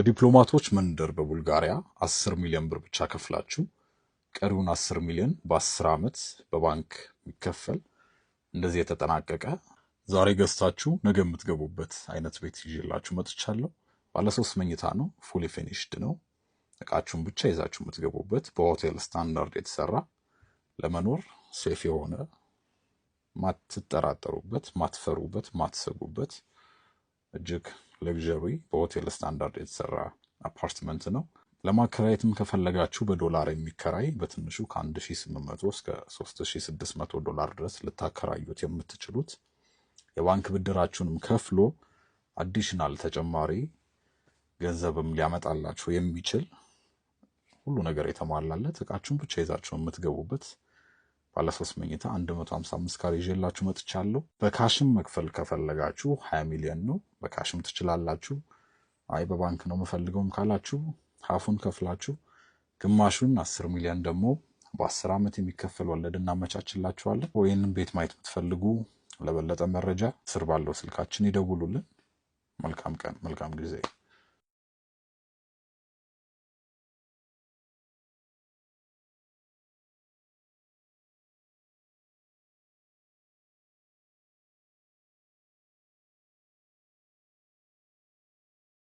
በዲፕሎማቶች መንደር በቡልጋሪያ 10 ሚሊዮን ብር ብቻ ከፍላችሁ ቀሪውን 10 ሚሊዮን በ10 ዓመት በባንክ የሚከፈል እንደዚህ የተጠናቀቀ ዛሬ ገዝታችሁ ነገ የምትገቡበት አይነት ቤት ይዤላችሁ መጥቻለሁ። ባለ 3 መኝታ ነው፣ ፉሊ ፊኒሽድ ነው። እቃችሁን ብቻ ይዛችሁ የምትገቡበት በሆቴል ስታንዳርድ የተሰራ ለመኖር ሴፍ የሆነ ማትጠራጠሩበት፣ ማትፈሩበት፣ ማትሰጉበት እጅግ ለግዠሪ በሆቴል ስታንዳርድ የተሰራ አፓርትመንት ነው። ለማከራየትም ከፈለጋችሁ በዶላር የሚከራይ በትንሹ ከ1800 እስከ 3600 ዶላር ድረስ ልታከራዩት የምትችሉት የባንክ ብድራችሁንም ከፍሎ አዲሽናል ተጨማሪ ገንዘብም ሊያመጣላችሁ የሚችል ሁሉ ነገር የተሟላለት እቃችሁን ብቻ ይዛችሁ የምትገቡበት ባለ 3 መኝታ 155 ካሬ ይዤላችሁ መጥቻለሁ። በካሽም መክፈል ከፈለጋችሁ 20 ሚሊዮን ነው፣ በካሽም ትችላላችሁ። አይ በባንክ ነው የምፈልገውም ካላችሁ ሀፉን ከፍላችሁ ግማሹን 10 ሚሊዮን ደግሞ በ10 ዓመት የሚከፈል ወለድ እናመቻችላችኋለን። ወይንም ቤት ማየት የምትፈልጉ ለበለጠ መረጃ ስር ባለው ስልካችን ይደውሉልን። መልካም ቀን፣ መልካም ጊዜ።